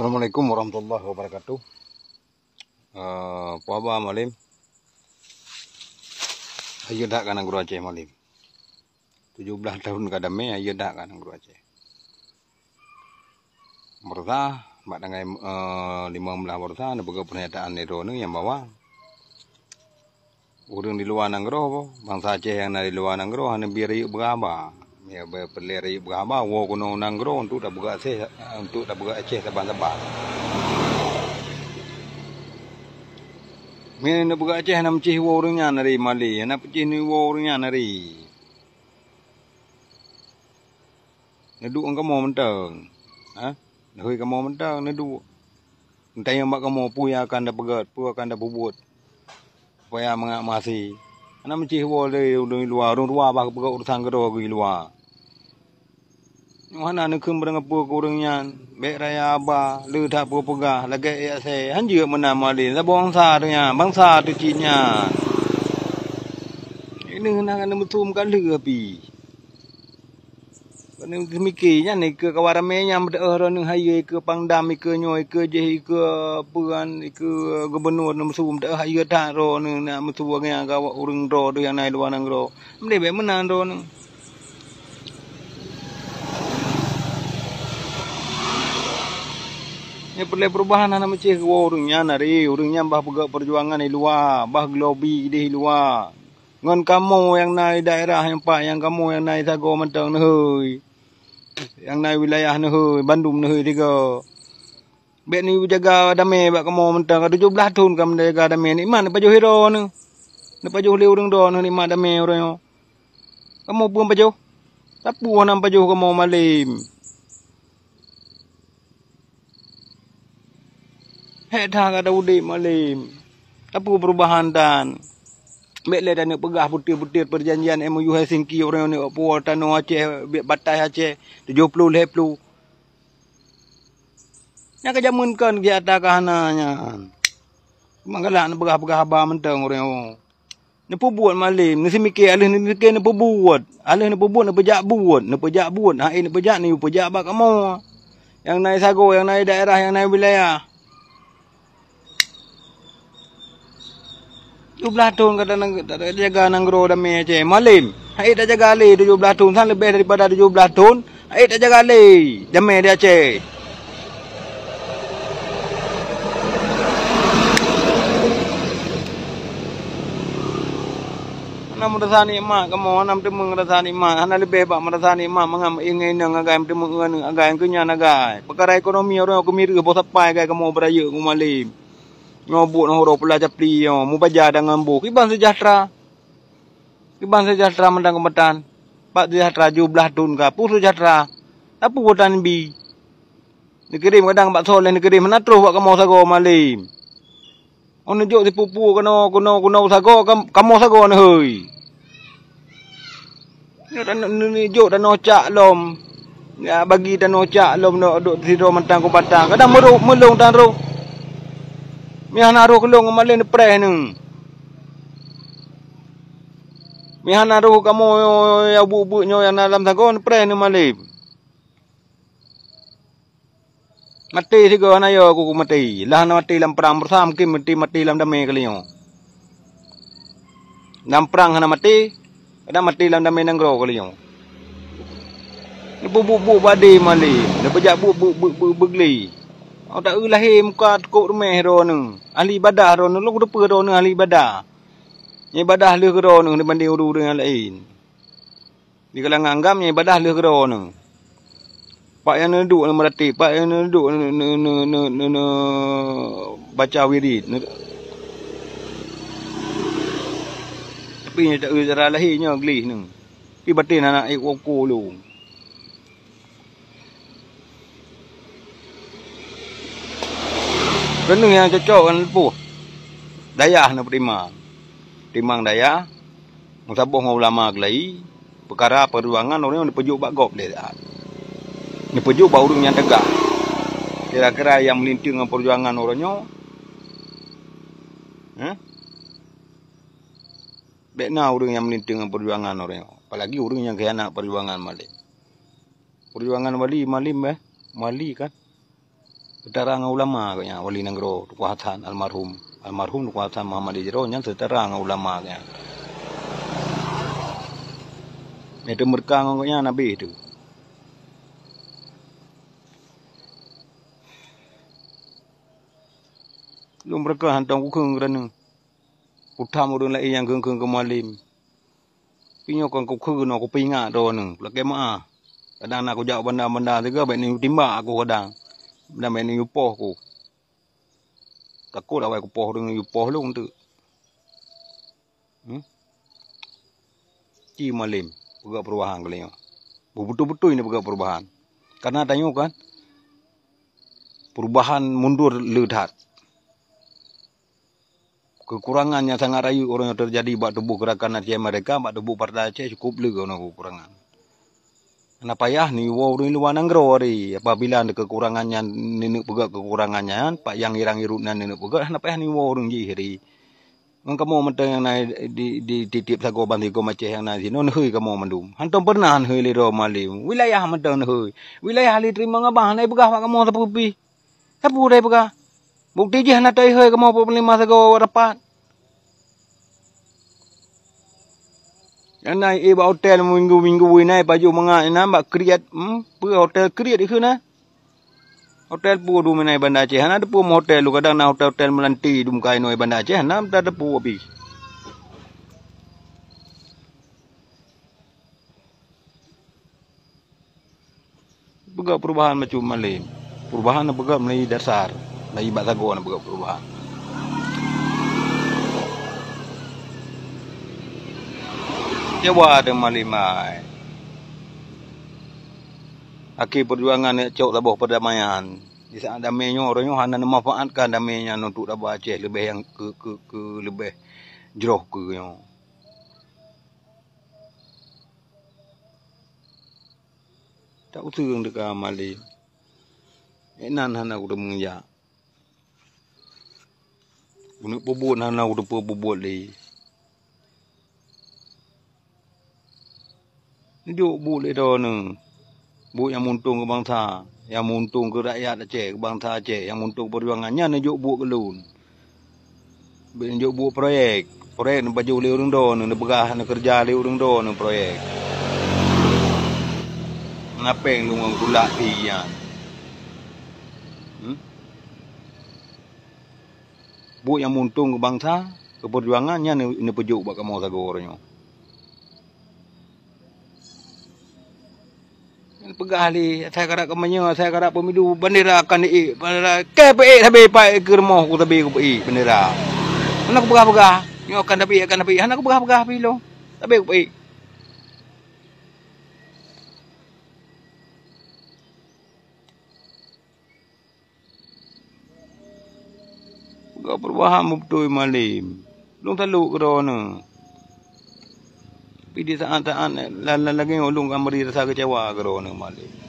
Assalamualaikum warahmatullahi wabarakatuh. Puaba malim. Ayo dak kana guru Aceh malim. 17 tahun kadame ayo dak kana guru Aceh. Merta mak dangai 15 merta ada beberapa pernyataan itu yang bawa urang di luar nanggro po bangsa Aceh yang di luar nanggro hanya biar yuk beraba. Ya berpelir yuk beraba wo kuno nanggro untuk dak buka Aceh untuk dak buka Aceh saban-saban. Mina nak buka Aceh nak mencih wo urangnya nari Mali, nak mencih ni wo urangnya nari. Neduk kamu mentang. Ha? Hui kamu mentang neduk. Entah yang mak kamu pu yang akan dah pegat, pu akan dah bubut. Supaya mengak masih. Nak mencih wo dari luar, orang luar bah pegat urusan gero di luar. Mana nak kembang apa ke urangnya? Bek raya aba, le tak pegah, lagi ya saya. Hanjir mana Mali, lah bangsa tu nya, bangsa tu Cina. Ini nak mutum kan le api. Kena mikirnya ni ke kawaramenya berdeah orang hayai ke pangdam ke nyoy ke je ke puan ke gubernur musum dah hayai tak ro ni nak mutu yang ka urang ro tu yang naik luar nang ro. Mende be menan ro ni. Ni perlu perubahan nak macam ke urangnya nari, urangnya bah pegak perjuangan di luar, bah lobby di luar. Ngon kamu yang naik daerah yang pak yang kamu yang naik sago mentang heuy. Yang naik wilayah ni heuy, Bandung ni heuy tiga. Bek ni jaga damai bak kamu mentang 17 tahun kamu jaga damai ni mana pajuh hero ni. Ni pajuh le urang do ni mak damai urang. Kamu pun pajuh. Tapu nam pajuh kamu malim. Hek dah ada udik malim. Tapu perubahan dan Mek le dan pegah butir-butir perjanjian MOU Helsinki orang ni apa tanah Aceh batas Aceh 70 leplu. Nya kejamunkan ki ata kahananya. Manggalak nak pegah-pegah ba mentang orang. Ni pubuat malim, ni semikir alih ni mikir ni pubuat. Alih ni pubuat ni pejak buat, ni pejak buat. Ha ni pejak ni pejak ba kamu. Yang naik sago, yang naik daerah, yang naik wilayah. 17 tahun kata jaga nanggro damai Aceh malim. Hai tak jaga le 17 tahun san lebih daripada 17 tahun. Hai tak jaga le damai di Aceh. Ana merasa nikmat kamu ana temu merasa nikmat. Ana lebih bak merasa nikmat mangam ingin nang agai temu ngan agai kenyan agai. Perkara ekonomi orang aku mira bos sapai agai kamu beraya ku malim. Ngobuk no horo pula capli yo mu baja dengan bu kiban sejahtera mendang kemetan pak sejahtera 17 tahun ka pu sejahtera apa botan bi dikirim kadang pak soleh dikirim menatruh pak kamu sago malim on juk dipupu kena sago kamu sago ne heuy ni juk dan ocak lom ya bagi dan ocak lom no duk tido mentang ku batang kadang melung dan ro Mihan aruh kelong malin preh ni. Mihan aruh kamu ya bu-bu nyo yang dalam sagon preh ni malib. Mati sigo na yo aku mati. Lah na mati lam perang bersam kim mati lam damai kaliyo. Nam perang hana mati. Ada mati lam damai nanggro kaliyo. Ni bu-bu badi malib. Ni bejak bu begli. Oh tak lahir muka kok rumah ro ni. Ahli ibadah ro ni lu depa ro ni ahli ibadah. Ni ibadah le ro ni dibanding urang yang lain. Di kalangan anggam ni ibadah le ro ni. Pak yang duduk ni meratib, pak yang duduk ni baca wirid. Tapi ni tak cara lahirnya gelih ni. Pi batin anak ikut lu. Kena yang cocok kan lepuh. Dayah nak timang dayah. Musaboh dengan ulama kelai. Perkara perjuangan orang yang dipejuk bak gop dia. Dipejuk bak urang yang tegak. Kira-kira yang melinting dengan perjuangan orangnya. Bekna orang yang melinting dengan perjuangan orangnya. Apalagi orang yang khianat perjuangan malim. Perjuangan Mali kan. Terang ulama kaya wali nanggro Tukuhatan almarhum Tukuhatan Muhammad Ijro nya terang ulama kaya. Itu merkang kaya Nabi itu. Lu mereka hantang kukung reneng. Utam udun lai yang keng kemalim. Pinyo kan kukung no kupinga do neng. Lake maa. Kadang aku jawab benda-benda juga baik ni timba aku kadang. Benda baik ni upoh aku. Takut awak aku poh dengan upoh lu tu. Ci malim. Pegak perubahan kalian. Betul-betul ini pegak perubahan. Karena tanya kan. Perubahan mundur ledat. Kekurangannya sangat rayu orang yang terjadi bak tubuh gerakan Aceh mereka, bak tubuh partai Aceh cukup lega orang kekurangan. Kenapa ya ni orang luar nanggro hari apabila ada kekurangannya nenek pegak kekurangannya pak yang irang irutnan nenek pegak kenapa ya ni orang ji hari. Kamu mentang yang naik di titip sago banti ko Aceh yang naik non hui kamu mendum. Hantam pernah hui li ro malim. Wilayah mentang hui. Wilayah li terima ngabah naik pegak kamu sapu pi. Sapu dai pegak. Bukti je nak tai hui kamu 45 sago rapat. Yang naik hotel minggu-minggu naik baju mengat nampak kriat hotel kriat itu na. Hotel pu du menai Bandar Aceh na depu hotel lu kadang na hotel melanti dum kai noi Bandar Aceh na tak depu api. Begak perubahan macam malin. Perubahan na begak mulai dasar. Lai bat sago na begak perubahan. Jawa ada malimai. Akhir perjuangan cok tabuh perdamaian. Di saat damainya orangnya hanya memanfaatkan damainya untuk Sabah Aceh lebih yang ke lebih jeroh ke yang. Tak usung dekat malim. Enan hana udah mengjak. Unik pobot hana udah pobot lagi. Hidup boleh dah ni. Bu yang muntung ke bangsa, yang muntung ke rakyat Aceh, ke bangsa Aceh, yang muntung perjuangannya ni juk bu kelun. Juk bu proyek ni baju le urang do ni begah ni kerja le urang do ni proyek. Ngapeng lu ngong tulak tian. Bu yang muntung ke bangsa, ke perjuangannya ni pejuk bak kamu sago orangnya. Pegah li saya karak kemanya saya karak pemilu bendera akan di bendera KPI sampai pai ke rumah ku tabi ku pi bendera anak pegah-pegah ni akan tabi anak pegah-pegah pi lo tabi ku pi pegah perubahan betul malim long taluk kerana Tapi di saat-saat lagi ulung kamari rasa kecewa kerana malam.